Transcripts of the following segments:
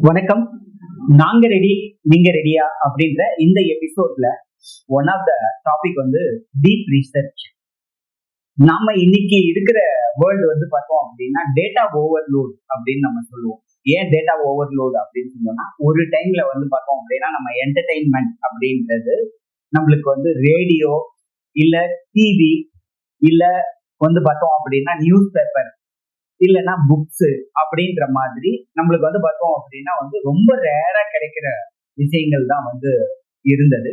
வணக்கம். நாங்க ரெடி, நீங்க ரெடியா அப்படின்ற இந்த எபிசோட்ல ஒன் ஆஃப் த டாபிக் வந்து டீப் ரிசர்ச். நாம இன்னைக்கு இருக்கிற வேர்ல்டு வந்து பார்த்தோம் அப்படின்னா டேட்டா ஓவர்லோட் அப்படின்னு நம்ம சொல்லுவோம். ஏன் டேட்டா ஓவர்லோட் அப்படின்னு சொன்னோம்னா, ஒரு டைம்ல வந்து பார்த்தோம் அப்படின்னா நம்ம என்டர்டைன்மெண்ட் அப்படின்றது நம்மளுக்கு வந்து ரேடியோ இல்ல டிவி இல்ல வந்து பார்த்தோம் அப்படின்னா நியூஸ் பேப்பர் இல்லைன்னா புக்ஸ் அப்படின்ற மாதிரி நம்மளுக்கு வந்து பார்த்தோம் அப்படின்னா வந்து ரொம்ப ரேரா கிடைக்கிற விஷயங்கள் தான் வந்து இருந்தது.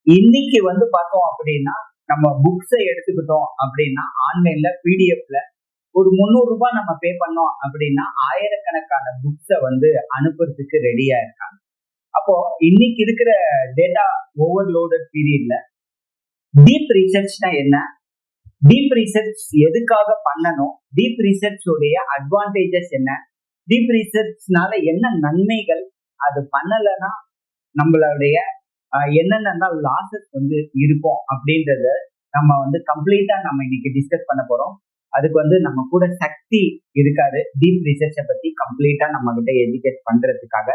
இன்னைக்கு வந்து பார்த்தோம் அப்படின்னா நம்ம புக்ஸை எடுத்துக்கிட்டோம் அப்படின்னா ஆன்லைன்ல பிடிஎஃப்ல ஒரு 300 ரூபாய் நம்ம பே பண்ணோம் அப்படின்னா ஆயிரக்கணக்கான புக்ஸை வந்து அனுப்புறதுக்கு ரெடியா இருக்காங்க. அப்போ இன்னைக்கு இருக்கிற டேட்டா ஓவர்லோடட் பீரியட்ல டீப் ரிசர்ச்னா என்ன, டீப் ரிசர்ச் எதுக்காக பண்ணணும், டீப் ரிசர்ச் உடைய அட்வான்டேஜஸ் என்ன, டீப் ரிசர்ச்னால என்ன நன்மைகள், அது பண்ணலைன்னா நம்மளுடைய என்னென்ன லாசஸ் வந்து இருக்கும் அப்படின்றத நம்ம வந்து கம்ப்ளீட்டா நம்ம இன்னைக்கு டிஸ்கஸ் பண்ண போறோம். அதுக்கு வந்து நம்ம கூட சக்தி இருக்காரு டீப் ரிசர்ச்சை பத்தி கம்ப்ளீட்டா நம்ம கிட்ட எஜுகேட் பண்றதுக்காக.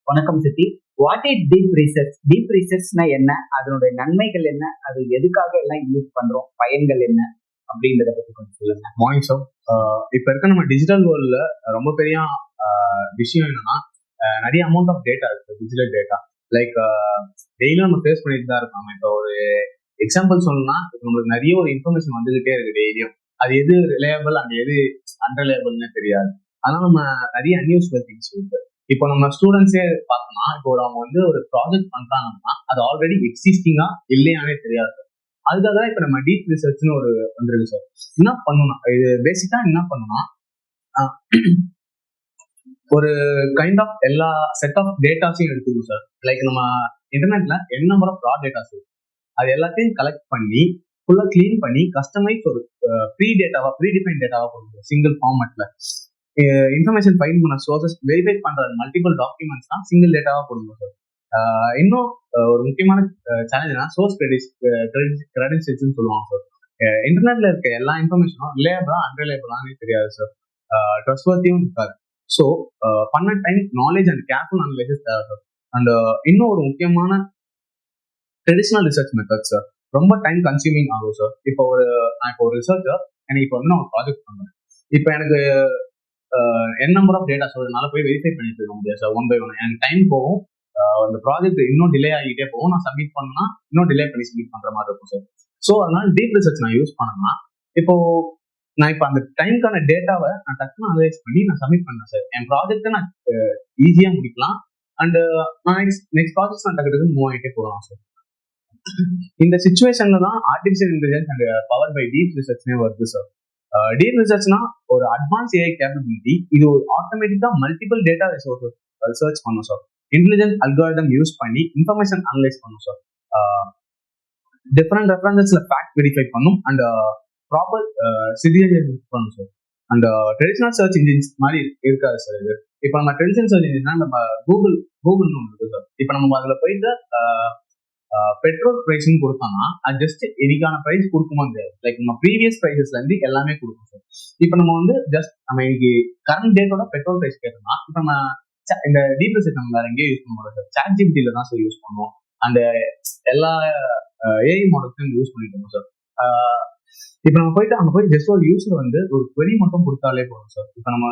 வணக்கம் Sakthi. What is deep research? டீப் ரிசர்ச்னா என்ன, அதனுடைய நன்மைகள் என்ன, அது எதுக்காக எல்லாம் யூஸ் பண்றோம், பயன்கள் என்ன அப்படின்றத பத்தி கொஞ்சம் சொல்லுங்க. Morning sir. இப்போ இருக்க நம்ம டிஜிட்டல் வேர்ல்ட்ல ரொம்ப பெரிய விஷயம் என்னன்னா, நிறைய அமௌண்ட் ஆஃப் டேட்டா இருக்கு, டிஜிட்டல் டேட்டா. லைக் டெய்லியும் நம்ம ஃபேஸ் பண்ணிட்டு தான் இருக்கோம். இப்போ ஒரு எக்ஸாம்பிள் சொல்லணும்னா, இப்போ நம்மளுக்கு நிறைய ஒரு இன்ஃபர்மேஷன் வந்துகிட்டே இருக்கு டெய்லியும். அது எது ரிலையபிள் அண்ட் எது அன்ரிலையபிள்னு தெரியாது. அதனால நம்ம நிறைய அன்யூஸ்ஃபுல் திங்ஸ் இருக்கு. இப்போ நம்ம ஸ்டூடெண்ட்ஸே பார்த்தோம்னா, இப்போ அவங்க வந்து ஒரு ப்ராஜெக்ட் பண்றாங்கன்னா அது ஆல்ரெடி எக்ஸிஸ்டிங்கா இல்லையானே தெரியாது. அதுக்காக தான் இப்போ நம்ம டீப் ரிசர்ச்னு ஒரு வந்துருக்கு சார். என்ன பண்ணணும், இது பேசிக்கா என்ன பண்ணணும்னா, ஒரு கைண்ட் ஆஃப் எல்லா செட் ஆஃப் டேட்டாஸையும் எடுத்துக்கணும் சார். லைக் நம்ம இன்டர்நெட்ல என்ன நம்பர் ஆஃப் ரா டேட்டாஸ் இருக்கு, அது எல்லாத்தையும் கலெக்ட் பண்ணி ஃபுல்லா கிளீன் பண்ணி கஸ்டமைஸ் ஒரு ப்ரீ டிஃபைன் டேட்டாவா கொடுக்கும் சிங்கிள் ஃபார்மேட்ல. இன்ஃபர்மேஷன் ஃபைண்ட் பண்ண சோர்சஸ் வெரிஃபை பண்ற மல்டிபிள் டாக்குமெண்ட்ஸ் தான் சிங்கிள் டேட்டாவா கொடுக்கும் சார். இன்னும் ஒரு முக்கியமான சேலஞ்ச்னா சோர்ஸ் கிரெடென்ஷியல்ஸ்னு சொல்லுவாங்க சார். இன்டர்நெட்ல இருக்க எல்லா இன்ஃபர்மேஷனும் ரிலையபிளா அன்ரிலையபிளானே தெரியாது சார். ட்ரஸ்ட்வர்த்தியும் இருக்காது. ஸோ பண்ண time, knowledge and careful analysis தேவை சார். அண்ட் இன்னும் ஒரு முக்கியமான ட்ரெடிஷனல் ரிசர்ச் மெத்தட் சார் ரொம்ப டைம் கன்சியூமிங் ஆகும் சார். இப்போ நான் இப்போ ஒரு ரிசர்ச்சர், எனக்கு இப்போ வந்து நான் ஒரு ப்ராஜெக்ட் பண்ணுறேன். இப்போ எனக்கு என் நம்பர் ஆஃப் டேட்டாஸ் அதனால போய் வெரிஃபை பண்ணிட்டு இருக்க முடியாது சார். ஒன் பை ஒன் எனக்கு டைம் போகும். அந்த ப்ராஜெக்ட் இன்னும் டிலே ஆகிட்டே போகும். நான் சப்மிட் பண்ணா இன்னும் டிலே பண்ணி சப்மிட் பண்ற மாதிரி இருக்கும் சார். ஸோ அதனால டீப் ரிசர்ச் நான் யூஸ் பண்ணேன்னா, நான் இப்போ அந்த டைம்க்கான டேட்டாவை நான் டக்குன்னு அனலைஸ் பண்ணி நான் சப்மிட் பண்ணேன் சார். என் ப்ராஜெக்டை நான் ஈஸியா முடிக்கலாம். அண்ட் நான் நெக்ஸ்ட் ப்ராஜெக்ட் நான் டக்கு மூவ் ஆகிட்டே போகலாம் சார். இந்த சிச்சுவேஷன்ல தான் artificial intelligence and power by deep ரிசர்ச்னே வருது சார். டீப் ரிசர்ச்னா ஒரு அட்வான்ஸ் ஏஐ கேப்பபிலிட்டி. இது ஒரு ஆட்டோமேட்டிக்கா மல்டிபிள் டேட்டா ரிசோர்ஸஸ் ரிசர்ச் பண்ணும் சார். இன்டெலிஜென்ட் அல்காரிதம் யூஸ் பண்ணி இன்ஃபர்மேஷன் அனலைஸ் பண்ணும் சார். டிஃபரெண்ட் ரெஃபரன்சஸ்ல ஃபேக்ட் வெரிஃபை பண்ணும் அண்ட் ப்ராப்பர் சிட்டிசன் பண்ணும் sir. And traditional search engines மாதிரி இருக்காது சார் இது. இப்போ நம்ம ட்ரெடிஷனல் சர்ச் இன்ஜின்னா நம்ம கூகுள்னு ஒன்று இருக்கு சார். இப்போ நம்ம அதில் போயிட்டு பெட்ரோல் பிரைஸ்ன்னு கொடுத்தோம்னா அது ஜஸ்ட் இன்னைக்கான பிரைஸ் கொடுக்குமா தெரியாது. லைக் நம்ம ப்ரீவியஸ் பிரைசஸ்ல இருந்து எல்லாமே கொடுக்கும் சார். இப்போ நம்ம வந்து ஜஸ்ட் நம்ம இன்னைக்கு கரண்ட் டேட்டோட பெட்ரோல் பிரைஸ் கேட்டோம்னா, இப்போ நம்ம இந்த டீப் ரிசர்ச் நம்ம வேற எங்கேயும் யூஸ் பண்ண முடியாது சார். சாட் ஜிபிடில தான் சார் யூஸ் பண்ணுவோம். அந்த எல்லா ஏஐ மாடல்ஸையும் யூஸ் பண்ணிட்டு சார். இப்போ நம்ம போயிட்டு அங்கே போய் ஜஸ்ட் ஒரு யூஸர் வந்து ஒரு query மட்டும் கொடுத்தாலே போதும் சார். இப்போ நம்ம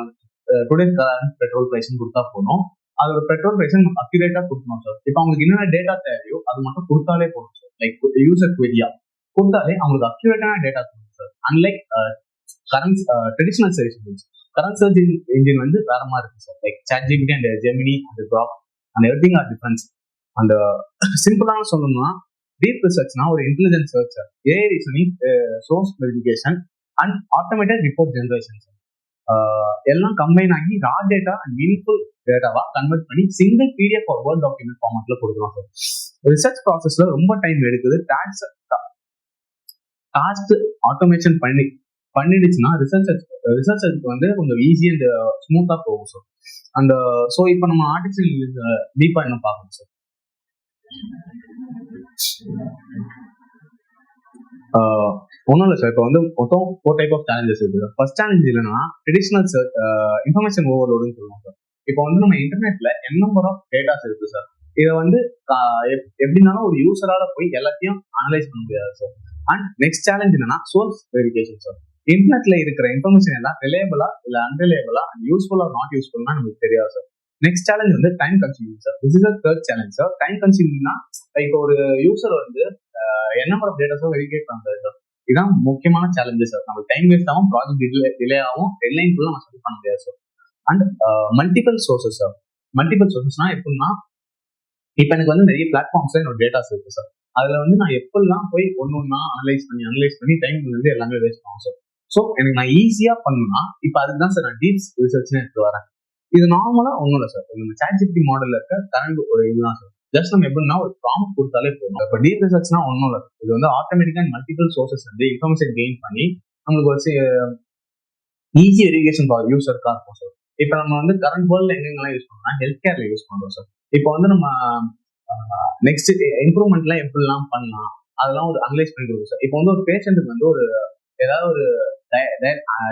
டுடேஸ் கரண்ட் பெட்ரோல் பிரைஸ்ன்னு கொடுத்தா போதும். அதோட பெட்ரோல் பிரைஸ் நம்ம அக்யூரேட்டா கொடுக்கணும் சார். இப்போ அவங்களுக்கு என்னென்ன டேட்டா தேவையோ அது மட்டும் கொடுத்தாலே போதும் சார். லைக் யூசர் query கொடுத்தாலே அவங்களுக்கு அக்யூரேட்டான டேட்டா கொடுக்கும் sir. Unlike current traditional search engines, current search engine வந்து வேற மாதிரி இருக்கு sir. Like chat GPT and Gemini and Grok and everything are difference. அந்த சிம்பிளான சொல்லணும்னா டீப் ரிசர்ச்னா ஒரு intelligent searcher, AI reasoning, source verification and automated report generation எல்லாம் கம்பைன் ஆகி ரா டேட்டா அண்ட் மீனிங்ஃபுல் டேட்டாவா கன்வெர்ட் பண்ணி சிங்கிள் பிடிஎஃப் ஒரு வேர்ட் டாக்குமெண்ட் ஃபார்மேட்ல கொடுக்கலாம் சார். ரிசர்ச் ப்ராசஸ்ல ரொம்ப டைம் எடுக்குது. டாஸ்க் ஆட்டோமேஷன் பண்ணிடுச்சுன்னா ரிசர்ச்சருக்கு வந்து கொஞ்சம் ஈஸி அண்ட் ஸ்மூத்தா போகும் சார். அந்த ஸோ இப்போ நம்ம ஆர்டிஃபிஷியல் டீப்பா என்ன பார்க்கணும் சார். ஒன்றும் இல்லை சார். இப்போ வந்து மொத்தம் 4 டைப் ஆஃப் சேலஞ்சஸ் இருக்குது. ஃபர்ஸ்ட் சேலஞ்ச் இல்லைன்னா ட்ரெடிஷனல் இன்ஃபர்மேஷன் ஓவர்லோடுன்னு சொல்லுவாங்க சார். இப்போ வந்து நம்ம இன்டர்நெட்ல நம்பர் ஆஃப் டேட்டாஸ் இருக்கு சார். இதை வந்து எப்படின்னாலும் ஒரு யூசரால போய் எல்லாத்தையும் அனலைஸ் பண்ண முடியாது சார். அண்ட் நெக்ஸ்ட் சேலஞ்ச் என்னன்னா சோர்ஸ் வெரிஃபிகேஷன் சார். இன்டர்நெட்ல இருக்கிற இன்ஃபர்மேஷன் எல்லாம் ரிலேபிளா இல்ல அன்ரிலேபிளா அண்ட் யூஸ்ஃபுல்லா நாட் யூஸ்ஃபுல்னா நமக்கு தெரியாது சார். நெக்ஸ்ட் சேலஞ்ச் வந்து time consuming sir. This is a third challenge sir. Time கன்சூமிங்னா இப்போ ஒரு யூசர் வந்து நம்பர் ஆஃப் டேட்டாஸோ வெரிஃபை பண்றது சார். இதுதான் முக்கியமான சேலஞ்சஸ் சார். நம்ம டைம் வேஸ்ட் ஆகும், ப்ராஜெக்ட் டிலே ஆகும், டெட்லைன் ஃபுல்லா நம்ம சப்மிட் பண்ண முடியாது sir. And multiple sources sir. Multiple சோர்சஸ்னா எப்படின்னா இப்போ எனக்கு வந்து நிறைய பிளாட்ஃபார்ம்ஸ்ல என்னோட டேட்டாஸ் இருக்கு சார். அதுல வந்து நான் எப்பெல்லாம் போய் ஒன்னொன்னா அனலைஸ் பண்ணி டைம் வந்து எல்லாமே வேஸ்ட் ஆகும் சார். ஸோ எனக்கு நான் ஈஸியா பண்ணணும்னா இப்போ அதுக்கு தான் சார் நான் டீப் ரிசர்ச்னு எடுத்து வரேன். இது நார்மலா ஒன்றும் இல்லை சார். இந்த ChatGPT மாடல்ல இருக்க கரண்ட் ஒரு இதுதான் சார். ஜஸ்ட் நம்ம எப்படின்னா ஒரு ப்ராம்ப்ட் கொடுத்தாலே போதும். இப்போ டீப் ரிசர்ச்னா ஒன்றும் இல்லை. இது வந்து ஆட்டோமேட்டிக்கா மல்டிபிள் சோர்சஸ் வந்து இன்ஃபர்மேஷன் கெயின் பண்ணி நம்மளுக்கு ஒரு ஈஸி வெரிஃபிகேஷன் யூஸருக்கா இருக்கும் சார். இப்போ நம்ம வந்து கரண்ட் வேர்ல்ட்ல எங்கெங்கெல்லாம் யூஸ் பண்ணோம்னா ஹெல்த் கேர்ல யூஸ் பண்றோம் சார். இப்போ வந்து நம்ம நெக்ஸ்ட் இம்ப்ரூவ்மெண்ட்லாம் எப்படிலாம் பண்ணலாம் அதெல்லாம் ஒரு அனலைஸ் பண்ணி கொடுக்கும் சார். இப்போ வந்து ஒரு பேஷண்ட்டுக்கு வந்து ஒரு ஏதாவது ஒரு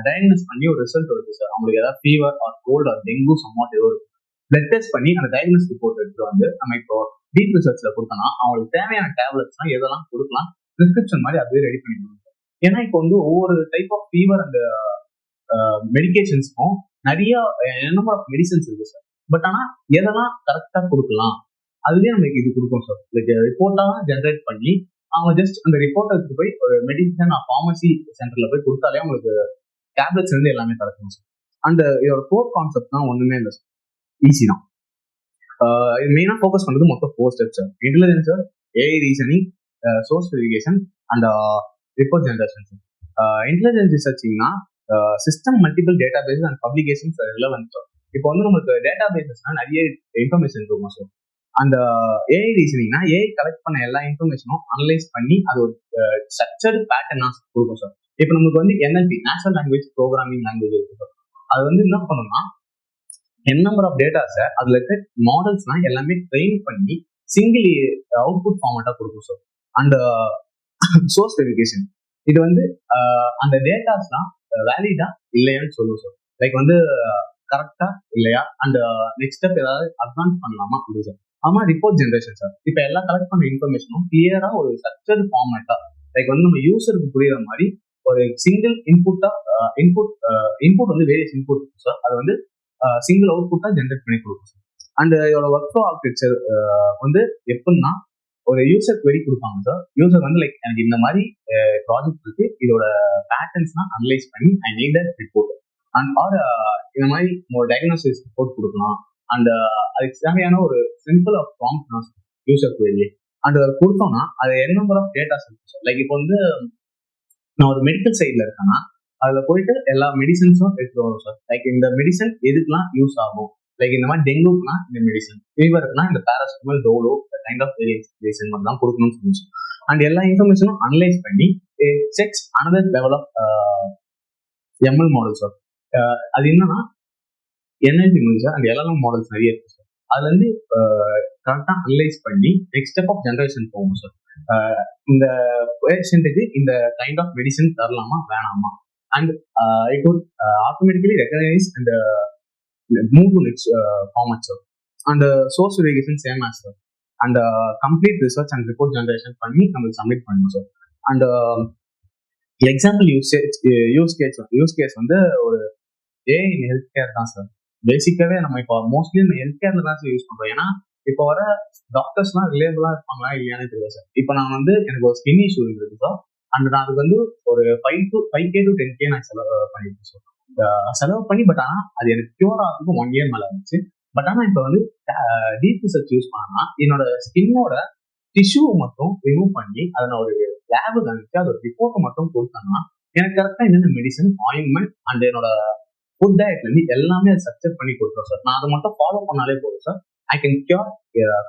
டயக்னோஸ் பண்ணி ஒரு ரிசல்ட் வருது சார். அவங்களுக்கு ஏதாவது fever or cold or dengue somewhat ஏதோ இருக்கு. பிளட் டெஸ்ட் பண்ணி அந்த டயக்னோஸ் ரிப்போர்ட் எடுத்து வந்து நம்ம இப்போ டீப் ரிசர்ச்ல கொடுத்தோம்னா அவங்களுக்கு தேவையான டேப்லெட்ஸ்லாம் எதெல்லாம் கொடுக்கலாம் பிரிஸ்கிரிப்ஷன் மாதிரி அதுவே ரெடி பண்ணி கொடுக்கும். ஏன்னா இப்போ வந்து ஒவ்வொரு டைப் ஆஃப் ஃபீவர் அந்த மெடிகேஷன்ஸ்க்கும் நிறைய நம்பர் ஆஃப் மெடிசன்ஸ் இருக்கு சார். பட் ஆனா எதெல்லாம் கரெக்டா கொடுக்கலாம் அதுவே நமக்கு இது கொடுக்கும் சார். லைக் ரிப்போர்ட்டாக ஜென்ரேட் பண்ணி அவங்க ஜஸ்ட் அந்த ரிப்போர்ட் எடுத்து போய் ஒரு மெடிசன் ஃபார்மசி சென்டர்ல போய் கொடுத்தாலே அவங்களுக்கு டேப்லெட்ஸ் இருந்து எல்லாமே கிடைக்கும் சார். அண்ட் இதோட கோர் கான்செப்ட் தான் ஒண்ணுமே இல்லை சார், ஈஸி தான். இது மெயினா ஃபோக்கஸ் பண்றது மொத்தம் 4 steps sir. Intelligence, AI reasoning, source verification and report generation. Intelligence ரிசர்ச்சிங்னா system multiple databases and publications relevant sir. இப்போ வந்து நமக்கு டேட்டா பேசஸ்னா நிறைய இன்ஃபர்மேஷன் இருக்கும் சார். அந்த ஏஐ ரீசனிங்னா ஏஐ கலெக்ட் பண்ண எல்லா இன்ஃபர்மேஷனும் அனலைஸ் பண்ணி அது ஒரு ஸ்ட்ரக்சர்டு பேட்டர்னா கொடுக்கும் சார். இப்போ நமக்கு வந்து NLP natural language programming language இருக்கு சார். அது வந்து என்ன பண்ணணும்னா நம்பர் ஆஃப் டேட்டாஸை அதுல இருக்க மாடல்ஸ்லாம் எல்லாமே ட்ரெயின் பண்ணி சிங்கிள் அவுட்புட் ஃபார்மேட்டா கொடுக்கும் சார். அண்ட் சோர்ஸ் வெரிஃபிகேஷன் இது வந்து அந்த டேட்டாஸ்லாம் வேலிடா இல்லையான்னு சொல்லுவோம் சார். லைக் வந்து கரெக்டா இல்லையா அண்ட் நெக்ஸ்ட் ஸ்டெப் ஏதாவது அட்வான்ஸ் பண்ணலாமா அப்படி சார். ஆமா ரிப்போர்ட் ஜென்ரேஷன் சார். இப்போ எல்லாம் கலெக்ட் பண்ண இன்ஃபர்மேஷனும் கிளியரா ஒரு ஸ்ட்ரக்சர்டு ஃபார்மேட்டா லைக் வந்து நம்ம யூசருக்கு புரியுற மாதிரி ஒரு சிங்கிள் இன்புட் வந்து வேரியஸ் இன்புட் சார். அது வந்து சிங்கிள் அவுட்புட்டா ஜென்ரேட் பண்ணி கொடுக்கும் சார். அண்ட் இதோட ஒர்க் ஃப்ளோ ஆர்கிடெக்சர் வந்து எப்படின்னா ஒரு யூசர் query கொடுப்பாங்க சார். யூசர் வந்து லைக் எனக்கு இந்த மாதிரி ப்ராஜெக்ட் இருக்கு, இதோட பேட்டர்ன்ஸ்லாம் அனலைஸ் பண்ணி I need that report and or இந்த மாதிரி ஒரு டயக்னோசிஸ் ரிப்போர்ட் கொடுக்கலாம். அண்ட் அதுக்கு தேவையான ஒரு சிம்பிள் ஆஃப் ப்ராம்ப்ட் தான் யூசர் query. அண்ட் அதை கொடுத்தோம்னா அது நம்பர் ஆஃப் டேட்டாஸ் இருக்கு சார். லைக் இப்போ வந்து நான் ஒரு மெடிக்கல் சைட்ல இருக்கேன்னா அதுல போயிட்டு எல்லா மெடிசன்ஸும் எடுத்து வரும் சார். லைக் இந்த மெடிசன் எதுக்கெல்லாம் யூஸ் ஆகும், லைக் இந்த மாதிரி டெங்குக்குனா இந்த மெடிசன், ஃபீவருக்குனா இந்த paracetamol, Dolo kind of medicine மட்டும் தான் கொடுக்கணும்னு சொல்லுச்சு. அண்ட் எல்லா இன்ஃபர்மேஷனும் அனலைஸ் பண்ணி checks another level of ML model sir. அது என்னன்னா NLP model sir. And LLM models நிறைய இருக்கு சார். அதுல இருந்து கரெக்டா அனலைஸ் பண்ணி நெக்ஸ்ட் ஸ்டெப் ஆஃப் ஜென்ரேஷன் போகும் சார். இந்த பேஷண்ட்டுக்கு இந்த கைண்ட் ஆஃப் மெடிசன் தரலாமா வேணாமா and it would automatically recognise and move to next format sir. And source verification same as sir. And complete research and report generation பண்ணி நம்மளுக்கு submit பண்ணணும் sir. And example use case வந்து ஒரு AI health care தான் sir. பேசிக்காவே நம்ம இப்போ mostly நம்ம ஹெல்த் கேர்ல தான் சார் யூஸ் பண்றோம். ஏன்னா இப்போ வர டாக்டர்ஸ்லாம் ரிலேபிளா இருப்பாங்களா இல்லையானு தெரியல சார். இப்போ நான் வந்து எனக்கு ஒரு ஸ்கின் இஷ்யூ இருந்தது சார். அண்ட் நான் அதுக்கு வந்து ஒரு 5K to 10K நான் செலவு பண்ணிருக்கேன் சார். செலவு பண்ணி பட் ஆனால் அது எனக்கு கியூர் ஆகிறதுக்கு 1 year மேலே இருந்துச்சு. பட் ஆனால் இப்போ வந்து டீப் ரிசர்ச் யூஸ் பண்ணா என்னோட ஸ்கின்னோட டிஷ்யூ மட்டும் ரிமூவ் பண்ணி அதை நான் ஒரு லேபுக்கு அனுப்பிச்சு அது ஒரு ரிப்போர்ட்டை மட்டும் கொடுத்தேன்னா எனக்கு கரெக்டாக என்னென்ன மெடிசன், ஆயின்மெண்ட் அண்ட் என்னோட ஃபுட் டயட்ல இருந்து எல்லாமே அதை ஸ்ட்ரக்சர் பண்ணி கொடுத்துரும் சார். நான் அதை மட்டும் ஃபாலோ பண்ணாலே போதும் sir. I can cure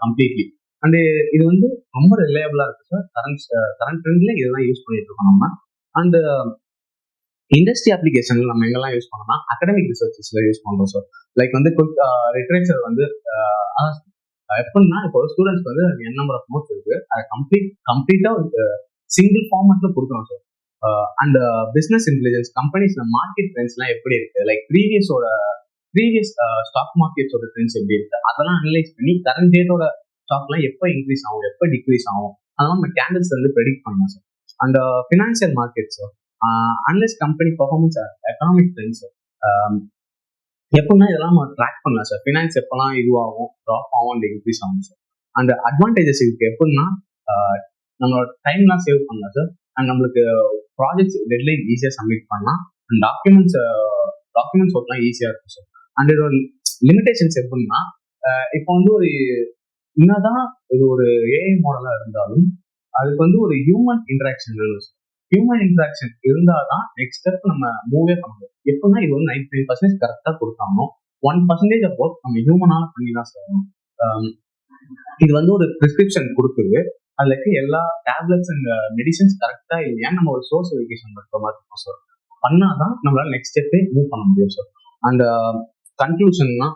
completely. And இது வந்து ரொம்ப ரிலையபிளா இருக்கு சார். கரண்ட் ட்ரெண்ட்ல இதெல்லாம் யூஸ் பண்ணிட்டு இருக்கோம் நம்ம. அண்ட் இண்டஸ்ட்ரி அப்ளிகேஷன்ல நம்ம எங்கெல்லாம் யூஸ் பண்ணோம்னா அகடமிக் ரிசர்ச்சஸ்ல யூஸ் பண்றோம் சார். லைக் வந்து லிட்ரேச்சர் வந்து எப்படின்னா இப்போ ஸ்டூடெண்ட்ஸ் வந்து நம்பர் ஆஃப் நோட்ஸ் இருக்கு, அதை கம்ப்ளீட்டா சிங்கிள் ஃபார்மேட்ல கொடுக்குறோம் சார். அண்ட் பிசினஸ் இன்டெலிஜென்ஸ் கம்பெனிஸ்ல மார்க்கெட் ட்ரெண்ட்ஸ் எல்லாம் எப்படி இருக்கு, லைக் ப்ரீவியஸோட ப்ரீவியஸ் ஸ்டாக் மார்க்கெட்ஸோட ட்ரெண்ட்ஸ் எப்படி இருக்கு அதெல்லாம் அனலைஸ் பண்ணி கரண்ட் டேட்டோட ஸ்டாக்லாம் எப்போ இன்க்ரீஸ் ஆகும் எப்போ டிக்ரீஸ் ஆகும் அதெல்லாம் நம்ம கேண்டில்ஸ் வந்து ப்ரெடிக்ட் பண்ணலாம் சார். அந்த financial markets analyse company performance economic trends எப்போனா இதெல்லாம் நம்ம ட்ராக் பண்ணலாம் சார். ஃபினான்ஸ் எப்போல்லாம் இதுவாகும் ட்ராப் ஆகும் அந்த இன்க்ரீஸ் ஆகும் சார். அந்த அட்வான்டேஜஸ் இருக்கு எப்படின்னா நம்மளோட டைம்லாம் சேவ் பண்ணலாம் சார். அண்ட் நம்மளுக்கு ப்ராஜெக்ட்ஸ் டெட்லைன் ஈஸியாக சப்மிட் பண்ணலாம். அண்ட் டாக்குமெண்ட்ஸ் ஒர்க்லாம் ஈஸியாக இருக்கும் சார். அண்ட் இதோட லிமிடேஷன்ஸ் எப்படின்னா இப்போ வந்து ஒரு என்னதான் இது ஒரு ஏஐ மாடலாக இருந்தாலும் அதுக்கு வந்து ஒரு ஹியூமன் இன்ட்ராக்ஷன் வேணும் சார். ஹியூமன் இன்ட்ராக்ஷன் இருந்தால் தான் நெக்ஸ்ட் ஸ்டெப் நம்ம மூவே பண்ண முடியும். எப்படின்னா இது வந்து 99% கரெக்டாக கொடுத்தாலும் 1% ஆஃப் ஒர்க் நம்ம ஹியூமனால பண்ணி தான் சார். இது வந்து ஒரு ப்ரிஸ்கிரிப்ஷன் கொடுக்குது. அதுல இருக்க எல்லா டேப்லெட்ஸ் அண்ட் மெடிசன்ஸ் கரெக்டா இல்லையா நம்ம ஒரு சோர்ஸ் வெரிஃபிகேஷன் பண்ற மாதிரி இருக்கும் சார். பண்ணாதான் நம்மளால நெக்ஸ்ட் ஸ்டெப்பே மூவ் பண்ண முடியும் சார். அந்த கன்க்ளூஷன்னா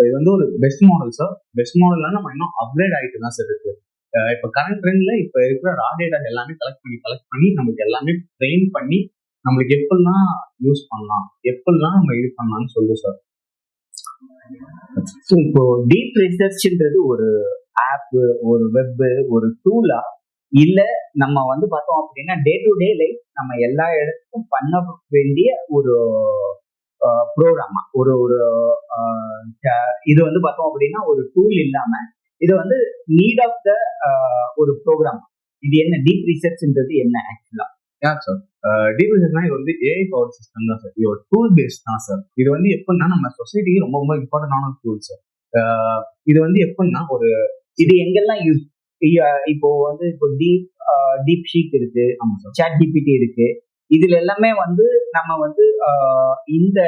இது வந்து ஒரு பெஸ்ட் மாடல் சார். பெஸ்ட் மாடல்ல நம்ம இன்னும் அப்கிரேட் ஆகிட்டு தான் சார் இருக்கு. இப்போ கரண்ட் ட்ரெண்ட்ல இப்போ இருக்கிற ரா டேட்டா எல்லாமே கலெக்ட் பண்ணி நமக்கு எல்லாமே ட்ரெயின் பண்ணி நம்மளுக்கு எப்படிலாம் யூஸ் பண்ணலாம் எப்படிலாம் நம்ம இது பண்ணலாம்னு சொல்லுவோம் சார். ஸோ இப்போ டீப் ரிசர்ச்ன்றது ஒரு ஆப், ஒரு வெப், ஒரு டூலா இல்ல நம்ம வந்து பார்த்தோம் அப்படின்னா டே டு டே லைஃப் நம்ம எல்லா இடத்துக்கும் பண்ண வேண்டிய ஒரு ப்ரோக்ராமா ஒரு ஒரு இது வந்து பார்த்தோம் அப்படின்னா ஒரு டூல் இல்லாம இது வந்து நீட் ஆஃப் த ஒரு ப்ரோக்ராம். இது என்ன டீப் ரிசர்ச்ன்றது என்ன ஆக்சுவலா? சார் டீப் ரிசர்ச்னா இது வந்து ஏஐ பவர் சிஸ்டம் தான் சார். இது ஒரு டூல் பேஸ்ட் தான் சார். இது வந்து எப்படின்னா நம்ம சொசைட்டிக்கு ரொம்ப ரொம்ப இம்பார்ட்டன்டான டூல் சார். இது வந்து எப்படின்னா ஒரு இது எங்கெல்லாம் யூஸ் இப்போ வந்து இப்போ டீப் ஷீக் இருக்கு, சாட் ஜிபிடி இருக்கு. இதுல எல்லாமே வந்து நம்ம வந்து இந்த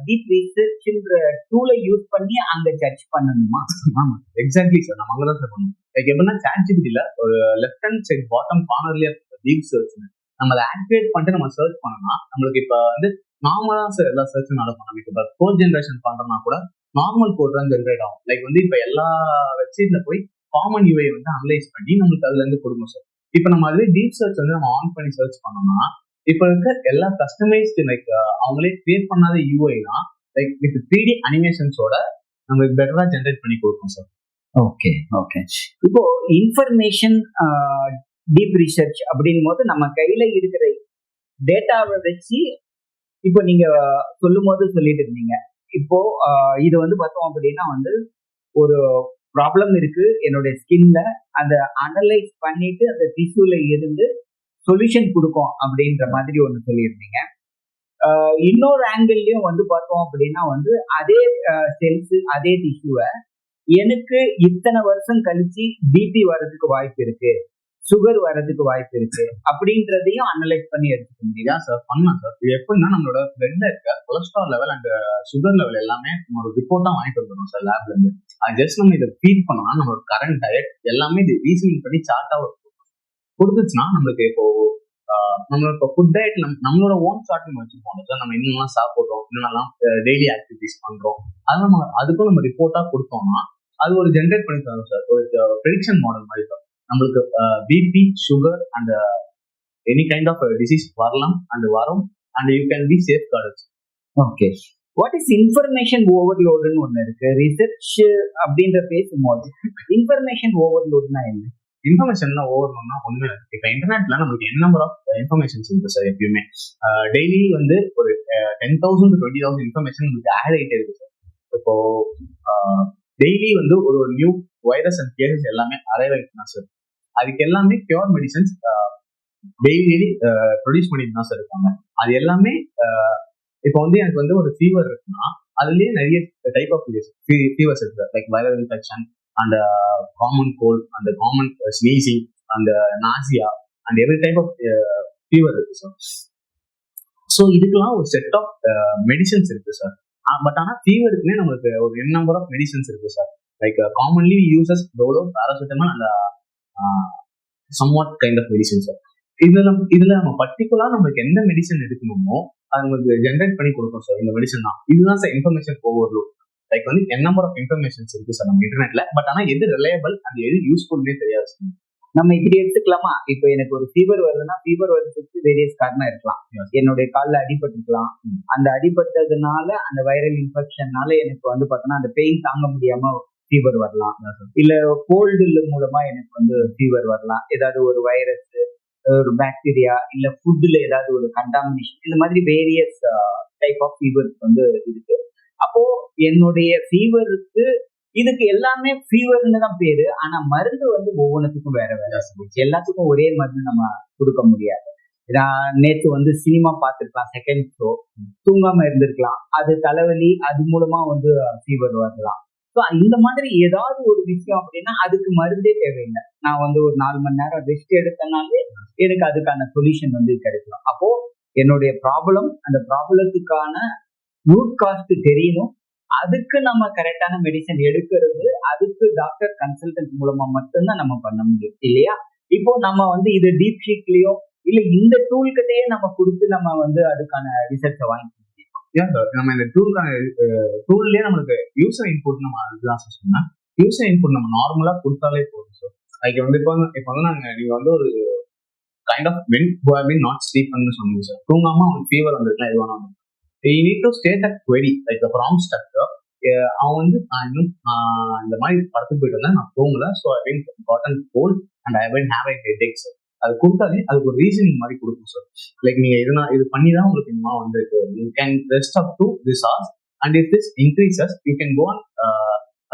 டீப் ரிசர்ச்ன்ற டூலை யூஸ் பண்ணி அங்க சர்ச் பண்ணணுமா? ஆமா எக்ஸாக்ட்லி சார். நம்ம அங்கதான் சார் பண்ணணும். லைக் எப்படின்னா சாட் ஜிபிடில ஒரு லெஃப்ட் ஹேண்ட் சைட் பாட்டம் கார்னர்லயே டீப் சர்ச் நம்ம அதை ஆக்டிவேட் பண்ணிட்டு நம்ம சர்ச் பண்ணோம்னா நம்மளுக்கு இப்போ வந்து நார்மலா சார் எல்லா சர்ச்சும் நடக்கும். நமக்கு இப்போ கோட் ஜென்ரேஷன் பண்றோம்னா கூட நார்மல் கோட் தான் ஜென்ரேட் ஆகும். லைக் வந்து இப்போ எல்லா வெப்சைட்ல போய் காமன் யூஐ வந்து அனலைஸ் பண்ணி நம்மளுக்கு அதுல இருந்து கொடுக்கும் சார். இப்போ நம்ம அதுவே டீப் சர்ச் வந்து நம்ம ஆன் பண்ணி சர்ச் பண்ணோம்னா இப்போ இருக்க எல்லா கஸ்டமைஸ்டு லைக் அவங்களே கிரியேட் பண்ணாத யூஐனா லைக் வித் 3D அனிமேஷன்ஸோட நம்மளுக்கு பெட்டரா ஜென்ரேட் பண்ணி கொடுக்கும் சார். Okay okay. இப்போ இன்ஃபர்மேஷன் டீப் ரிசர்ச் அப்படின் போது நம்ம கையில இருக்கிற டேட்டாவை வச்சு இப்போ நீங்க சொல்லும் போது சொல்லிட்டு இருந்தீங்க. இப்போ இது வந்து பார்த்தோம் அப்படின்னா வந்து ஒரு ப்ராப்ளம் இருக்கு என்னுடைய ஸ்கின்ல, அதை அனலைஸ் பண்ணிட்டு அந்த டிஷ்யூல இருந்து சொல்யூஷன் கொடுக்கும் அப்படின்ற மாதிரி ஒன்று சொல்லியிருந்தீங்க. இன்னொரு ஆங்கிள்லயும் வந்து பார்த்தோம் அப்படின்னா வந்து அதே செல்ஸ் அதே டிஷ்யூவை எனக்கு இத்தனை வருஷம் கழிச்சு பிபி வர்றதுக்கு வாய்ப்பு இருக்கு, சுகர் வர்றதுக்கு வாய்ப்பு இருக்கு அப்படின்றதையும் அனலைஸ் பண்ணி எடுத்துக்க முடியுதா சார்? பண்ணலாம் சார். இது எப்படின்னா நம்மளோட பிளட்ல இருக்க cholesterol level and sugar level எல்லாமே நம்மளோட ரிப்போர்ட் தான் வாங்கிட்டு வந்துடும் சார் லேப்ல இருந்து. அது ஜஸ்ட் நம்ம இதை ஃபீட் பண்ணலாம். நம்மளோட கரண்ட் டயட் எல்லாமே இது ரீசனிங் பண்ணி சார்ட்டா கொடுத்துச்சுன்னா நம்மளுக்கு இப்போ நம்மளோட ஃபுட் டயட் நம்மளோட ஓன் சார்ட் நம்ம வச்சுருப்போம் சார். நம்ம என்னெல்லாம் சாப்பிட்றோம், என்னென்னலாம் டெய்லி ஆக்டிவிட்டிஸ் பண்றோம், அதை நம்ம அதுக்கும் நம்ம ரிப்போர்ட்டா கொடுத்தோம்னா அது ஒரு ஜென்ரேட் பண்ணி தரும் சார். ஒரு ப்ரெடிக்ஷன் மாடல் மாதிரி தான். நம்மளுக்கு BP sugar and any kind of disease வரலாம் அண்ட் வரும் and you can be safeguard. Okay. What is information ஓவர்லோடுன்னு ஒன்று இருக்கு. ரிசர்ச் அப்படின்ற பேசும்போது இன்ஃபர்மேஷன் ஓவர்லோடுனா என்ன? இன்ஃபர்மேஷன் ஓவர்லோட்னா ஒண்ணுமே இல்லை. இப்போ இன்டர்நெட்ல நம்மளுக்கு என்ன நம்பர் ஆஃப் இன்ஃபர்மேஷன்ஸ் இருக்கு சார். எப்பயுமே டெய்லி வந்து ஒரு 10,000 to 20,000 இன்ஃபர்மேஷன் உங்களுக்கு ஆட் ஆகிட்டே இருக்கு சார். இப்போ டெய்லி வந்து ஒரு நியூ வைரஸ் அண்ட் கேசஸ் எல்லாமே அரைவ் ஆகிட்டு தான் சார். அதுக்கு எல்லாமே பியூர் மெடிசன்ஸ் டெய்லி ப்ரொடியூஸ் பண்ணிட்டு தான் சார் இருக்காங்க. அது எல்லாமே இப்போ வந்து எனக்கு வந்து ஒரு ஃபீவர் இருக்குன்னா அதுலேயே நிறைய டைப் ஆஃப் ஃபீவர்ஸ் இருக்கு. Like viral infection and common cold and common sneezing and nausea and every type of fever இருக்கு சார். ஸோ இதுக்கெல்லாம் ஒரு செட் ஆஃப் மெடிசன்ஸ் இருக்கு சார். பட் ஆனால் ஃபீவருக்குன்னே நம்மளுக்கு ஒரு என் நம்பர் ஆஃப் மெடிசன்ஸ் இருக்கு sir. Like commonly uses Dolo, paracetamol and somewhat kind of medicine sir. இதுல நம்ம பர்டிகுலரா நம்மளுக்கு எந்த மெடிசன் எடுக்கணுமோ அது உங்களுக்கு ஜென்ரேட் பண்ணி கொடுக்கும் சார். இந்த மெடிசன் தான். இதுதான் சார் இன்ஃபர்மேஷன் ஓவர்லோட். லைக் வந்து என் நம்பர் ஆஃப் இன்ஃபர்மேஷன்ஸ் இருக்கு சார் நம்ம இன்டர்நெட்ல. பட் ஆனால் எது ரிலையபிள் அது எது யூஸ்ஃபுல்னே தெரியாது சார். நம்ம இப்படி எடுத்துக்கலாமா? இப்போ எனக்கு ஒரு ஃபீவர் வருதுன்னா, ஃபீவர் வர்றதுக்கு வேரியஸ் காரணம் இருக்கலாம். என்னுடைய கால்ல அடிபட்டிருக்கலாம். அந்த அடிபட்டதுனால அந்த வைரல் இன்ஃபெக்ஷன்னால எனக்கு வந்து பார்த்தோன்னா அந்த பெயின் தாங்க முடியாம ஃபீவர் வரலாம். இல்ல கோல்டு மூலமா எனக்கு வந்து ஃபீவர் வரலாம். ஏதாவது ஒரு வைரஸ், ஒரு பாக்டீரியா, இல்ல ஃபுட்ல ஏதாவது ஒரு கண்டாமினேஷன், இந்த மாதிரி வேரியஸ் டைப் ஆஃப் ஃபீவர் வந்து இருக்கு. அப்போ என்னுடைய ஃபீவருக்கு இதுக்கு எல்லாமே ஃபீவர்னு தான் பேரு. ஆனா மருந்து வந்து ஒவ்வொன்றுத்துக்கும் வேற வேற. எல்லாத்துக்கும் ஒரே மருந்து நம்ம கொடுக்க முடியாது. நான் நேத்து வந்து சினிமா பார்த்துருக்கலாம், செகண்ட் ஷோ, தூங்காம இருந்திருக்கலாம், அது தலைவலி, அது மூலமா வந்து ஃபீவர் வரலாம். ஸோ இந்த மாதிரி ஏதாவது ஒரு விஷயம் அப்படின்னா அதுக்கு மருந்தே தேவையில்லை. நான் வந்து ஒரு 4 மணி நேரம் ரெஸ்ட் எடுத்தனாலே எனக்கு அதுக்கான சொல்யூஷன் வந்து கிடைக்கலாம். அப்போ என்னுடைய ப்ராப்ளம், அந்த ப்ராப்ளத்துக்கான ரூட் காஸ்ட் தெரியணும். அதுக்கு நம்ம கரெக்டான மெடிசன் எடுக்கிறது, அதுக்கு டாக்டர் கன்சல்டன்ட் மூலமா மட்டும்தான் நம்ம பண்ண முடியும் இல்லையா? இப்போ நம்ம வந்து இது டீப் ஷீட்லயோ இல்ல இந்த டூல் கிட்டயே நம்ம கொடுத்து நம்ம வந்து அதுக்கான ரிசல்ட்டை வாங்கி ஏன் சார் நம்ம இந்த டூல்லயே நம்மளுக்கு யூசர் இன்புட் நம்ம அதுதான் சார் சொன்னேன். யூசர் இன்புட் நம்ம நார்மலா கொடுத்தாலே போதும் சார். அதுக்கு வந்து இப்போ வந்து நீங்க வந்து ஒரு kind of when who have been not ஸ்லீப்னு சொன்னீங்க சார். தூங்காம அவனுக்கு ஃபீவர் வந்துருக்கலாம், எது வேணாலும். You need to state a query like the prompt structure. அவன் வந்து நான் இன்னும் இந்த மாதிரி படத்துக்கு போயிட்டு வந்தேன், நான் தூங்கல, so I been caught in cold and I been have a headache sir. அது கொடுத்தாலே அதுக்கு ஒரு ரீசனிங் மாதிரி கொடுக்கும் சார். லைக் நீங்க இது பண்ணி தான் உங்களுக்கு இந்த மாதிரி வந்திருக்கு. You can rest up to this hours and if this increases you can go on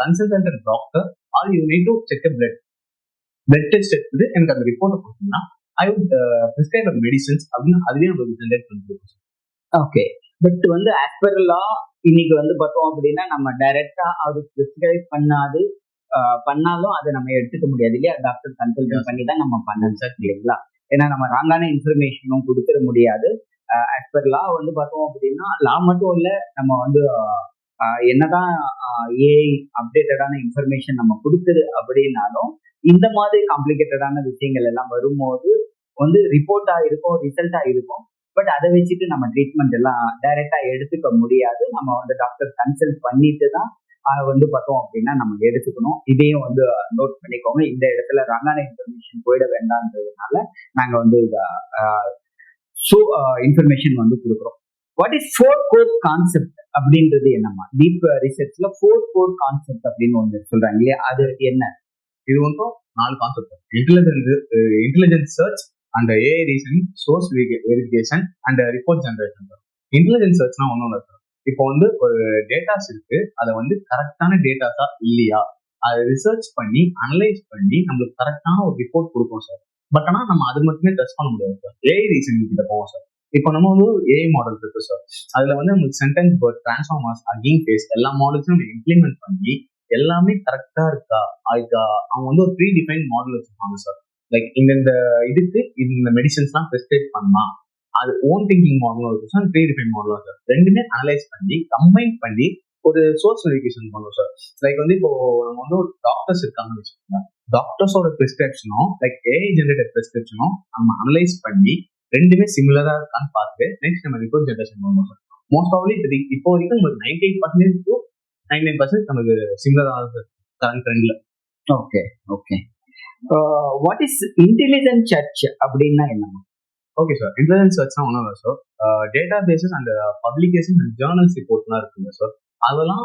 consult a doctor or you need to check a blood test எடுத்து எனக்கு அந்த ரிப்போர்ட்டை கொடுத்தீங்கன்னா ஐ வுட் பிரிஸ்கிரைப் மெடிசன்ஸ் அப்படின்னு அதுவே உங்களுக்கு ஜென்ரேட் பண்ணி கொடுக்கும். ஓகே, பட் வந்து ஆஸ் பர் லா இன்னைக்கு வந்து பார்த்தோம் அப்படின்னா நம்ம டைரக்டா அது பிரிஸ்கிரைப் பண்ணாலும் அதை நம்ம எடுத்துக்க முடியாது இல்லையா? டாக்டர் கன்சல்ட் பண்ணி தான் நம்ம பண்ணணும் சார் இல்லைங்களா? ஏன்னா நம்ம ராங்கான இன்ஃபர்மேஷனும் கொடுத்துட முடியாது. ஆஸ் பர் லா வந்து பார்த்தோம் அப்படின்னா லா மட்டும் இல்லை, நம்ம வந்து என்னதான் ஏஐ அப்டேட்டடான இன்ஃபர்மேஷன் நம்ம கொடுக்குது அப்படின்னாலும் இந்த மாதிரி காம்ப்ளிகேட்டடான விஷயங்கள் எல்லாம் வரும்போது வந்து ரிப்போர்ட்டா இருக்கும், ரிசல்ட்டா இருக்கும். பட் அதை வச்சுட்டு நம்ம ட்ரீட்மெண்ட் எல்லாம் டைரக்டா எடுத்துக்க முடியாது. நம்ம வந்து டாக்டர் கன்சல்ட் பண்ணிட்டு தான் வந்து பார்த்தோம் அப்படின்னா நம்ம எடுத்துக்கணும். இதையும் வந்து நோட் பண்ணிக்கோங்க. இந்த இடத்துல ராங்கான இன்ஃபர்மேஷன் போயிட வேண்டாம்ன்றதுனால நாங்க வந்து இன்ஃபர்மேஷன் வந்து கொடுக்குறோம். வாட் இஸ் 4 கோர் கான்செப்ட் அப்படின்றது என்னமா? டீப் ரிசர்ச்ல 4 கோர் கான்செப்ட் அப்படின்னு ஒன்று சொல்றாங்க இல்லையா, அது என்ன? இது வந்து 4 concept. Intelligence search and AI reasoning, source verification and report generation. Intelligence சர்ச்னா ஒன்றும் இல்லை சார். இப்போ வந்து ஒரு டேட்டாஸ் இருக்கு, அதை வந்து கரெக்டான டேட்டாஸா இல்லையா அதை ரிசர்ச் பண்ணி அனலைஸ் பண்ணி நம்மளுக்கு கரெக்டான ஒரு ரிப்போர்ட் கொடுப்போம் சார். பட் ஆனால் நம்ம அது மட்டுமே டெஸ்ட் பண்ண முடியாது சார். ஏஐ ரீசனிங் கிட்ட போவோம் சார். இப்போ நம்ம வந்து ஏஐ மாடல் இருக்கு சார், அதுல வந்து நமக்கு sentence, word, transformers, Hugging Face எல்லா மாடல்ஸும் நம்ம இம்ப்ளிமெண்ட் பண்ணி எல்லாமே கரெக்டா இருக்கா அவங்க வந்து ஒரு ப்ரீ டிஃபைன் மாடல் வச்சிருப்பாங்க சார். லைக் இந்த இதுக்கு இந்த மெடிசன்ஸ்லாம் ப்ரிஸ்கிரைப் பண்ணலாம், அது ஓன் திங்கிங் மாடலும் இருக்கும் சார், ப்ரீ டிஃபைன் மாடலும் சார். ரெண்டுமே அனலைஸ் பண்ணி கம்பைன் பண்ணி ஒரு சோர்ஸ் வெரிஃபிகேஷன் பண்ணுவோம் சார். லைக் வந்து இப்போ நம்ம வந்து ஒரு டாக்டர்ஸ் இருக்காங்கன்னு வச்சுக்கோங்க, டாக்டர்ஸோட ப்ரிஸ்கிரிப்ஷனும் லைக் ஏஐ ஜெனரேட்டட் ப்ரிஸ்கிரிப்ஷனும் நம்ம அனலைஸ் பண்ணி ரெண்டுமே சிமிலரா இருக்கான்னு பார்த்து நெக்ஸ்ட் நம்ம ரிப்போர்ட் ஜெனரேஷன் பண்ணுவோம் சார். மோஸ்ட் ஆஃப்லி இப்போ வரைக்கும் உங்களுக்கு 98% to 99% நமக்கு சிமிலரா இருக்கு கரண்ட் ட்ரெண்ட்ல. Okay okay. What is intelligent search அப்படின்னா என்னமா? ஓகே சார், இன்டெலிஜென்ட் சர்ச்னா ஒன்றும் இல்லை sir. Databases and publication and journals ரிப்போர்ட்லாம் இருக்குங்க சார். அதெல்லாம்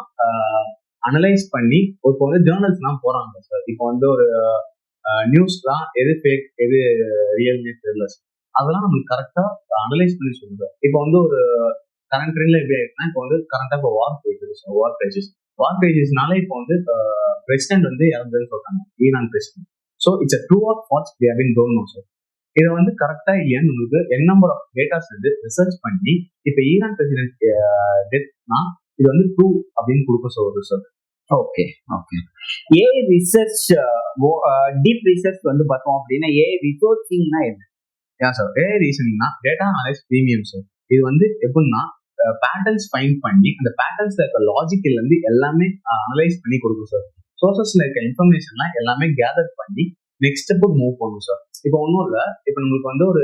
அனலைஸ் பண்ணி இப்போ வந்து ஜேர்னல்ஸ்லாம் போறாங்க சார். இப்போ வந்து ஒரு நியூஸ்லாம் எது ஃபேக் எது ரியல்னே தெரியல சார். அதெல்லாம் நம்மளுக்கு கரெக்டா அனலைஸ் பண்ணி சொல்லுங்க. இப்போ வந்து ஒரு கரண்ட் ட்ரெண்ட்ல எப்படி ஆயிடுச்சுன்னா, இப்போ வந்து கரண்டா இப்போ வார் போயிட்டு இருக்கு சார். வார் கிரைசிஸ்னால இப்போ வந்து பிரசிடென்ட் வந்து இறந்ததுன்னு சொல்றாங்க, Iran president. So it's true or false we have been don't know sir. இதை வந்து கரெக்டா இல்லையான்னு உங்களுக்கு என் நம்பர் ஆஃப் டேட்டாஸ் வந்து ரிசர்ச் பண்ணி இப்போ ஈரான் பிரசிடென்ட் டெத்னா இது வந்து ட்ரூ அப்படின்னு கொடுக்க சொல்றது sir. Okay okay. AI research, deep research வந்து பார்த்தோம் அப்படின்னா ஏஐ ரிசோர்சிங்னா என்ன? ஏன் சார், ஏஐ ரீசனிங்னா டேட்டா அனலைஸ் ப்ரீமியம் சார். இது வந்து எப்படின்னா பேட்டர்ன்ஸ் ஃபைண்ட் பண்ணி அந்த பேட்டர்ன்ஸ்ல இருக்க லாஜிக்கல் வந்து எல்லாமே அனலைஸ் பண்ணி கொடுக்கும் சார். சோர்சஸ்ல இருக்க இன்ஃபர்மேஷன்லாம் எல்லாமே கேதர் பண்ணி நெக்ஸ்ட் ஸ்டெப்புக்கு மூவ் பண்ணும் சார். இப்போ ஒன்றும் இல்லை, இப்போ நம்மளுக்கு வந்து ஒரு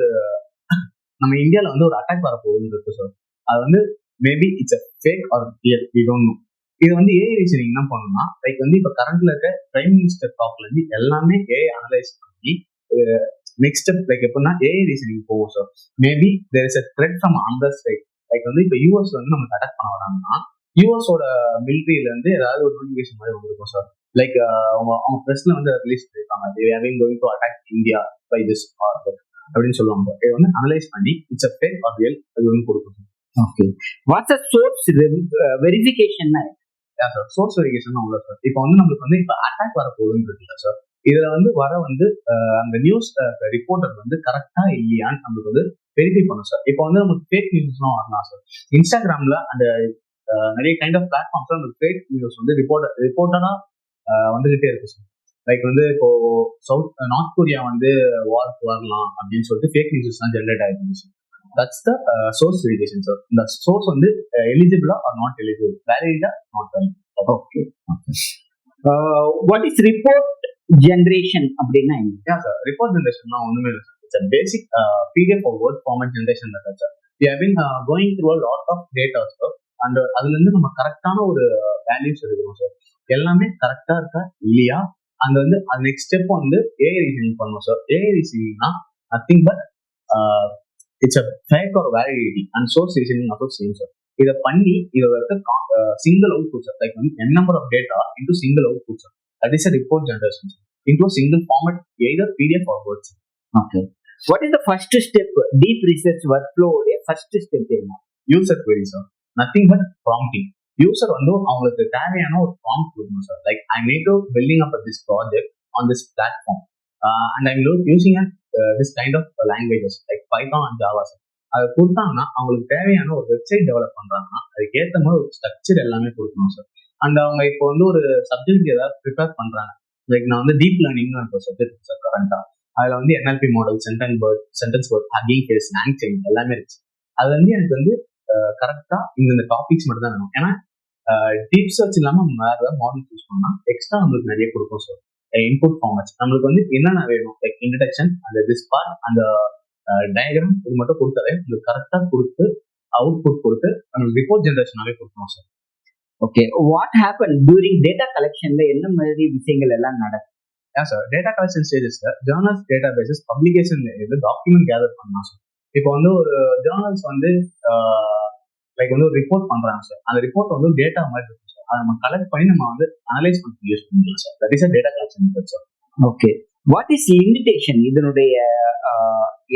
நம்ம இந்தியாவில் வந்து ஒரு அட்டாக் வரப்போகுதுன்னு இருக்கு சார். அது வந்து maybe it's a fake or real, we don't know. இது வந்து ஏஐ ரீசனிங் என்ன பண்ணணும்னா லைக் வந்து இப்போ கரண்ட்ல இருக்க பிரைம் மினிஸ்டர் டாக்ல இருந்து எல்லாமே ஏஐ அனலைஸ் பண்ணி நெக்ஸ்ட் ஸ்டெப் லைக் எப்படின்னா ஏஐ ரீசனிங் போகும் sir. Maybe there is a threat from another side. Like வந்து இப்போ யூஎஸ் வந்து நமக்கு அட்டாக் பண்ண வராங்கன்னா யூஎஸோட மிலிட்ரியில இருந்து ஏதாவது ஒரு நோட்டிஃபிகேஷன் மாதிரி வந்திருக்கும் சார். லைக் அவங்க பிரஸ்ல வந்து ரிலீஸ் பண்ணிருக்காங்க, they have been going to attack India by this or that அப்படின்னு சொல்லுவாங்க. இதை வந்து அனலைஸ் பண்ணி it's a fake or real அது வந்து கொடுக்கும். Okay, what's a source verification? Sir source verification அவ்வளோ சார். இப்போ வந்து நம்மளுக்கு வந்து இப்போ அட்டாக் வர போகுதுன்னு இருக்குல்ல சார், இதுல வந்து அந்த நியூஸ் ரிப்போர்ட்டர் வந்து கரெக்டா இல்லையான்னு நம்மளுக்கு வந்து வெரிஃபை பண்ணும் சார். இப்போ வந்து நமக்கு ஃபேக் நியூஸ்லாம் வரலாம் சார். இன்ஸ்டாகிராம்ல அந்த நிறைய கைண்ட் ஆஃப் பிளாட்ஃபார்ம்ஸ்ல நமக்கு ஃபேக் நியூஸ் வந்து ரிப்போர்ட்டடா வந்துகிட்டே இருக்கு சார். லைக் வந்து இப்போ நார்த் கொரியா வந்து வார்க்கு வரலாம் அப்படின்னு சொல்லிட்டு ஃபேக் நியூஸ் தான் ஜென்ரேட் ஆயிருக்கு sir. That's the source verification sir. இந்த சோர்ஸ் வந்து எலிஜிபிளா ஆர் நாட் எலிஜிபிள், வேலிடா not valid. Okay, what is report generation அப்படின்னா என்ன சார்? ரிப்போர்ட் ஜெனரேஷன்னா ஒண்ணுமே இல்லை sir. It's a basic PDF or word format generation method sir. We have been going through a lot of data sir, and அதுல இருந்து நம்ம கரெக்டான ஒரு வேல்யூஸ் எடுக்கணும் சார். எல்லாமே கரெக்டா இருக்கா இல்லையா, அந்த வந்து நெக்ஸ்ட் ஸ்டெப் வந்து ஏஐ ரீசனிங் பண்ணுவோம் சார். ஏஐ ரீசனிங்னா nothing but it's a fake or validity and source reasoning also same sir. இதை பண்ணி இதை சிங்கிள் அவுட்புட் சார். லைக் வந்து n number of data into single output sir. That is a report generation sir, into a single format, either PDF or Word sir. Okay, what is the first step? Deep research workflow first step என்ன? User query sir, nothing but prompting. User வந்து அவங்களுக்கு தேவையான ஒரு prompt கொடுக்கணும் sir. Like I need to building up this project on this platform and I'm using this kind of languages like Python and Java sir. அதை கொடுத்தாங்கன்னா அவங்களுக்கு தேவையான ஒரு வெப்சைட் டெவலப் பண்றாங்கன்னா அதுக்கேற்ற மாதிரி ஒரு ஸ்ட்ரக்சர் எல்லாமே கொடுக்கணும் சார். அண்ட் அவங்க இப்போ வந்து ஒரு சப்ஜெக்ட் ஏதாவது ப்ரிப்பேர் பண்றாங்க, லைக் நான் வந்து டீப் லேர்னிங் ஒரு சப்ஜெக்ட் சார் கரண்டா. அதுல வந்து NLP model, sentence word, Hugging Face, LangChain எல்லாமே இருக்கு. அது வந்து எனக்கு வந்து கரெக்டா இந்த டாபிக்ஸ் மட்டும் தான் வேணும். ஏன்னா டீப் சர்ச் இல்லாம நம்ம வேற ஏதாவது மாடல் யூஸ் பண்ணா எக்ஸ்ட்ரா நம்மளுக்கு நிறைய கொடுக்கும் சார். இன்புட் ஃபார்மேட்ஸ் நம்மளுக்கு வந்து என்னென்ன வேணும், லைக் இன்ட்ரடக்ஷன், அந்த திஸ் பார்ட், அந்த டயக்ராம், இது மட்டும் கொடுத்தாலே உங்களுக்கு கரெக்டா கொடுத்து அவுட்புட் கொடுத்து நம்மளுக்கு ரிப்போர்ட் ஜெனரேஷனாவே கொடுக்கணும் sir. Okay, what happen during data கலெக்ஷன்ல என்ன மாதிரி விஷயங்கள் எல்லாம் நடக்கும்? சார் டேட்டா கலெக்ஷன் ஸ்டேஜஸ்ல journals, databases, publication document gather பண்ணலாம் சார். இப்போ வந்து ஒரு ஜேர்னல்ஸ் வந்து லைக் வந்து ஒரு ரிப்போர்ட் பண்றாங்க சார். அந்த ரிப்போர்ட் வந்து டேட்டா மாதிரி இருக்கும் சார். அதை நம்ம கலெக்ட் பண்ணி நம்ம வந்து அனலைஸ் பண்ணி யூஸ் பண்ணிக்கலாம் sir. That is data collection method sir. Okay, what is limitation? இதனுடைய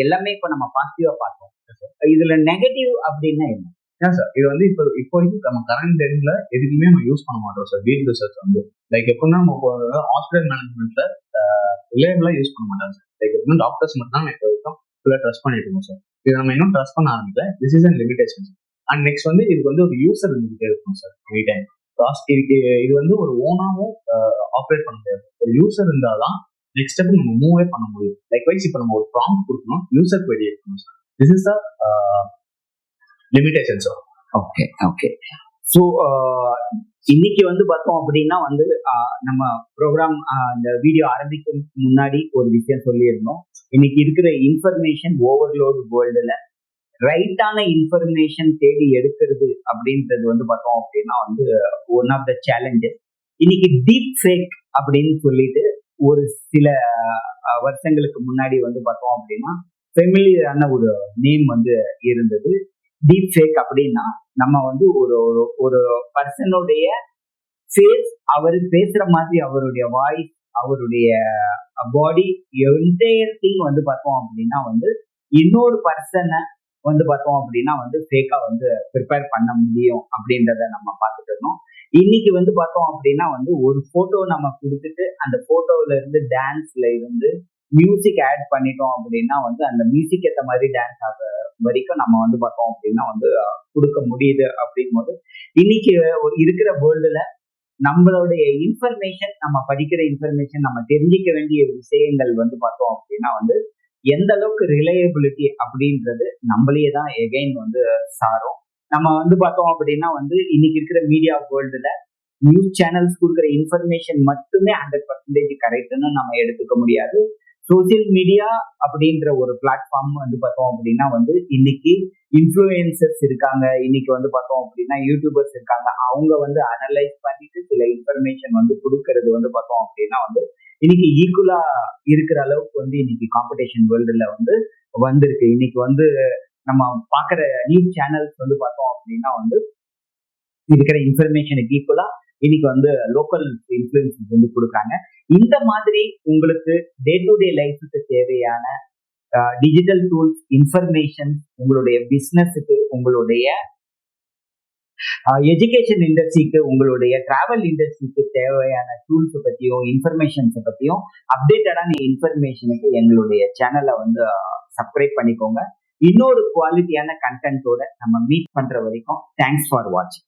எல்லாமே இப்போ நம்ம பாசிட்டிவா பார்த்தோம், இதுல நெகட்டிவ் அப்படின்னா என்ன? ஏன் சார் இது வந்து இப்போதைக்கு நம்ம கரண்ட் டேட்ல எதுக்குமே நம்ம யூஸ் பண்ண மாட்டோம் சார். டீப் ரிசர்ச் வந்து லைக் எப்படின்னா நம்ம ஹாஸ்பிட்டல் மேனேஜ்மெண்ட்ல ரிலேபிளா யூஸ் பண்ண மாட்டாங்க சார். லைக் எப்படின்னா டாக்டர்ஸ் மட்டும் தான் இப்போ வரைக்கும் ஃபுல்லா ட்ரஸ்ட் பண்ணிட்டு இருக்கோம் சார். இது நம்ம இன்னும் ட்ரஸ்ட் பண்ண ஆரம்பிக்கல. This is an limitation. And next வந்து இதுக்கு வந்து ஒரு யூசர் இருந்துகிட்டே இருக்கும் சார் எனி டைம். இது வந்து ஒரு ஓனாவும் ஆப்ரேட் பண்ண முடியாது. ஒரு யூசர் இருந்தாதான் நெக்ஸ்ட் ஸ்டெப் நம்ம மூவே பண்ண முடியும். லைக் வைஸ் இப்போ நம்ம ஒரு ப்ராம்ப்ட் கொடுக்கணும், யூசர் குவெரி எடுக்கணும் sir. This is the limitation sir. Okay okay, so இன்னைக்கு வந்து பார்த்தோம் அப்படின்னா வந்து நம்ம ப்ரோக்ராம் இந்த வீடியோ ஆரம்பிக்கும் முன்னாடி ஒரு விஷயம் சொல்லியிருந்தோம். இன்னைக்கு இருக்கிற இன்ஃபர்மேஷன் ஓவர்லோடு வேர்ல்டுல ரைட்டான இன்ஃபர்மேஷன் தேடி எடுக்கிறது அப்படின்றது வந்து பார்த்தோம் அப்படின்னா வந்து ஒன் ஆஃப் த சேலஞ்சஸ். இன்னைக்கு டீப் ஃபேக் அப்படின்னு சொல்லிட்டு ஒரு சில வருஷங்களுக்கு முன்னாடி வந்து பார்த்தோம் அப்படின்னா ஃபெமிலியரான ஒரு நேம் வந்து இருந்தது. டீப் ஃபேக் அப்படின்னா நம்ம வந்து ஒரு பர்சனுடைய ஃபேஸ், அவர் பேசுற மாதிரி அவருடைய வாய்ஸ், அவருடைய பாடி, என்டையர் திங் வந்து பார்த்தோம் அப்படின்னா வந்து இன்னொரு பர்சனை வந்து பார்த்தோம் அப்படின்னா வந்து ஃபேக்கா வந்து ப்ரிப்பேர் பண்ண முடியும் அப்படின்றத நம்ம பார்த்துட்டு இருந்தோம். இன்னைக்கு வந்து பார்த்தோம் அப்படின்னா வந்து ஒரு போட்டோ நம்ம கொடுத்துட்டு அந்த போட்டோல இருந்து டான்ஸ்ல இருந்து மியூசிக் ஆட் பண்ணிட்டோம் அப்படின்னா வந்து அந்த மியூசிக் ஏற்ற மாதிரி டான்ஸ் ஆக வரைக்கும் நம்ம வந்து பார்த்தோம் அப்படின்னா வந்து கொடுக்க முடியுது. அப்படின் போது இன்னைக்கு இருக்கிற வேர்ல்டுல நம்மளுடைய இன்ஃபர்மேஷன், நம்ம படிக்கிற இன்ஃபர்மேஷன், நம்ம தெரிஞ்சிக்க வேண்டிய விஷயங்கள் வந்து பார்த்தோம் அப்படின்னா வந்து எந்த அளவுக்கு ரிலையபிலிட்டி அப்படின்றது நம்மளையே தான் எகைன் வந்து சாரும். நம்ம வந்து பார்த்தோம் அப்படின்னா வந்து இன்னைக்கு இருக்கிற மீடியா வேர்ல்டுல நியூஸ் சேனல்ஸ் கொடுக்குற இன்ஃபர்மேஷன் மட்டுமே 100% கரெக்ட்னு நம்ம எடுத்துக்க முடியாது. சோசியல் மீடியா அப்படின்ற ஒரு பிளாட்ஃபார்ம் வந்து பார்த்தோம் அப்படின்னா வந்து இன்னைக்கு இன்ஃப்ளூயன்சர்ஸ் இருக்காங்க, இன்னைக்கு வந்து பார்த்தோம் அப்படின்னா யூடியூபர்ஸ் இருக்காங்க. அவங்க வந்து அனலைஸ் பண்ணிட்டு சில இன்ஃபர்மேஷன் வந்து கொடுக்கறது வந்து பார்த்தோம் அப்படின்னா வந்து இன்னைக்கு ஈக்குவலா இருக்கிற அளவுக்கு வந்து இன்னைக்கு காம்படிஷன் வேர்ல்டுல வந்து வந்திருக்கு. இன்னைக்கு வந்து நம்ம பாக்குற நியூஸ் சேனல்ஸ் வந்து பார்த்தோம் அப்படின்னா வந்து இருக்கிற இன்ஃபர்மேஷனுக்கு ஈக்குவலா இன்னைக்கு வந்து லோக்கல் இன்ஃபுளுசன்ஸ் வந்து கொடுக்குறாங்க. இந்த மாதிரி உங்களுக்கு டே டு டே லைஃபுக்கு தேவையான டிஜிட்டல் டூல்ஸ், இன்ஃபர்மேஷன், உங்களுடைய பிசினஸுக்கு, உங்களுடைய எஜுகேஷன் இண்டஸ்ட்ரிக்கு, உங்களுடைய டிராவல் இண்டஸ்ட்ரிக்கு தேவையான டூல்ஸ் பத்தியும் இன்ஃபர்மேஷன்ஸை பத்தியும் அப்டேட்டடான இன்ஃபர்மேஷனுக்கு எங்களுடைய சேனலை வந்து சப்ஸ்கிரைப் பண்ணிக்கோங்க. இன்னொரு குவாலிட்டியான கண்டென்ட்டோட நம்ம மீட் பண்ற வரைக்கும் தேங்க்ஸ் ஃபார் வாட்சிங்.